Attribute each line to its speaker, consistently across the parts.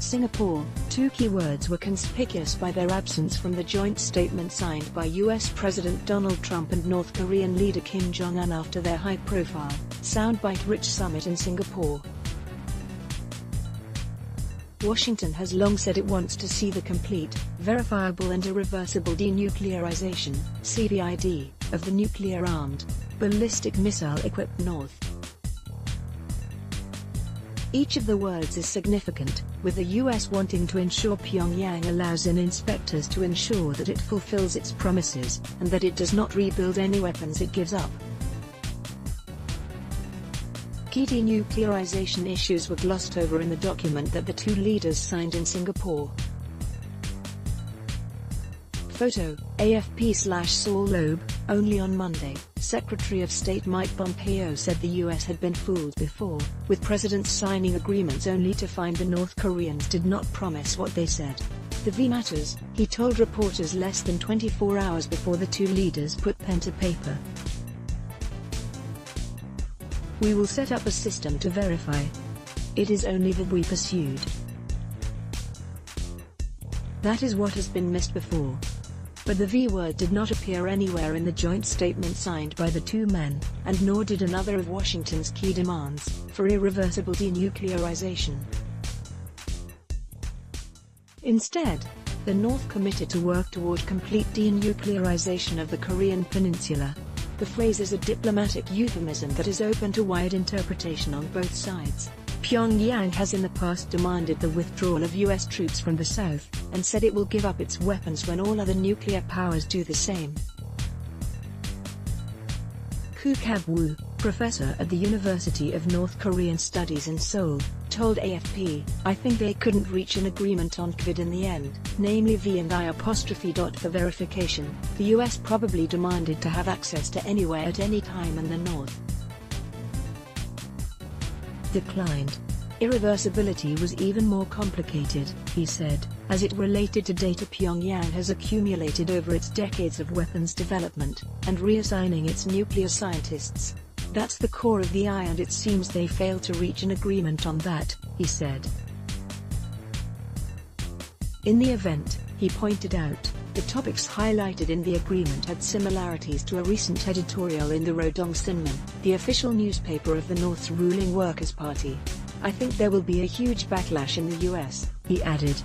Speaker 1: Singapore, two key words were conspicuous by their absence from the joint statement signed by US President Donald Trump and North Korean leader Kim Jong-un after their high-profile, soundbite-rich summit in Singapore. Washington has long said it wants to see the complete, verifiable and irreversible denuclearization (CVID) of the nuclear-armed, ballistic missile-equipped North. Each of the words is significant, with the US wanting to ensure Pyongyang allows in inspectors to ensure that it fulfills its promises, and that it does not rebuild any weapons it gives up. Key denuclearization issues were glossed over in the document that the two leaders signed in Singapore. Photo, AFP/Saul Loeb. Only on Monday, Secretary of State Mike Pompeo said the US had been fooled before, with presidents signing agreements only to find the North Koreans did not promise what they said. The V matters, he told reporters less than 24 hours before the two leaders put pen to paper. We will set up a system to verify. It is only that we pursued. That is what has been missed before. But the V word did not appear anywhere in the joint statement signed by the two men, and nor did another of Washington's key demands, for irreversible denuclearization. Instead, the North committed to work toward complete denuclearization of the Korean peninsula. The phrase is a diplomatic euphemism that is open to wide interpretation on both sides. Pyongyang has in the past demanded the withdrawal of US troops from the south, and said it will give up its weapons when all other nuclear powers do the same. Koo Kab-woo, professor at the University of North Korean Studies in Seoul, told AFP, "I think they couldn't reach an agreement on COVID in the end, namely V and I'. For verification, the US probably demanded to have access to anywhere at any time and the North declined. Irreversibility was even more complicated, he said, as it related to data Pyongyang has accumulated over its decades of weapons development, and reassigning its nuclear scientists. That's the core of the I, and it seems they failed to reach an agreement on that," he said. In the event, he pointed out, the topics highlighted in the agreement had similarities to a recent editorial in the Rodong Sinmun, the official newspaper of the North's ruling Workers' Party. "I think there will be a huge backlash in the US," he added.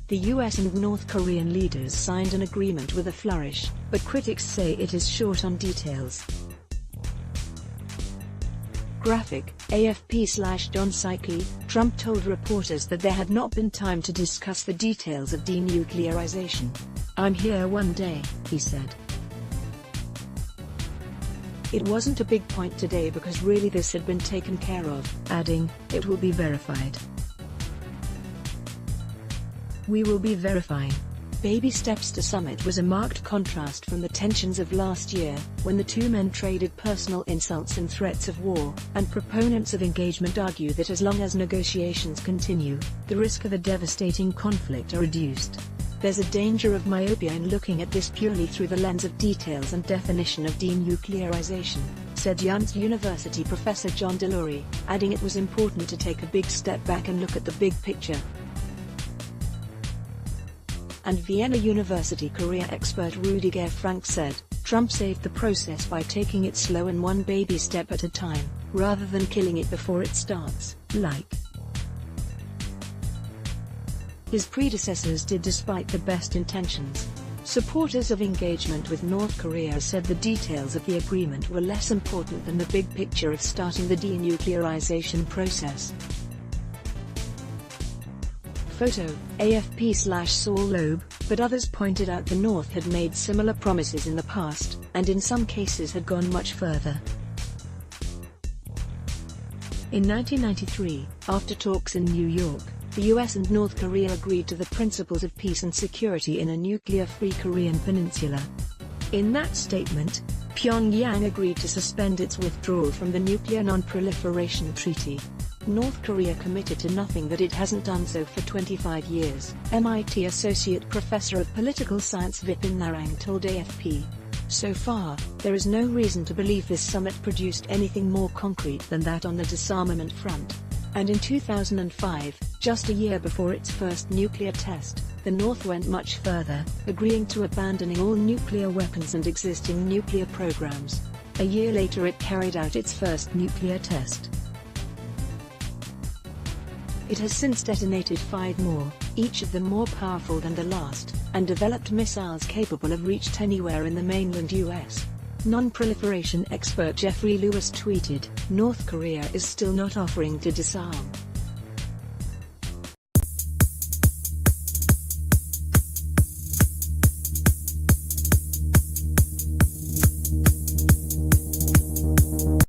Speaker 1: The US and North Korean leaders signed an agreement with a flourish, but critics say it is short on details. Graphic, AFP/John Psyche, Trump told reporters that there had not been time to discuss the details of denuclearization. "I'm here one day," he said. "It wasn't a big point today because really this had been taken care of," adding, "It will be verified. We will be verifying." Baby steps to summit was a marked contrast from the tensions of last year, when the two men traded personal insults and threats of war, and proponents of engagement argue that as long as negotiations continue, the risk of a devastating conflict are reduced. "There's a danger of myopia in looking at this purely through the lens of details and definition of denuclearization," said Yale University professor John Delury, adding it was important to take a big step back and look at the big picture. And Vienna University Korea expert Rudiger Frank said, "Trump saved the process by taking it slow and one baby step at a time, rather than killing it before it starts, like his predecessors did despite the best intentions." Supporters of engagement with North Korea said the details of the agreement were less important than the big picture of starting the denuclearization process. Photo, AFP/Saul Loeb, but others pointed out the North had made similar promises in the past, and in some cases had gone much further. In 1993, after talks in New York, the US and North Korea agreed to the principles of peace and security in a nuclear-free Korean peninsula. In that statement, Pyongyang agreed to suspend its withdrawal from the Nuclear Non-Proliferation Treaty. North Korea committed to nothing that it hasn't done so for 25 years, MIT Associate Professor of Political Science Vipin Narang told AFP. So far, there is no reason to believe this summit produced anything more concrete than that on the disarmament front. And in 2005, just a year before its first nuclear test, the North went much further, agreeing to abandoning all nuclear weapons and existing nuclear programs. A year later it carried out its first nuclear test. It has since detonated 5 more, each of them more powerful than the last, and developed missiles capable of reaching anywhere in the mainland US. Non-proliferation expert Jeffrey Lewis tweeted, "North Korea is still not offering to disarm.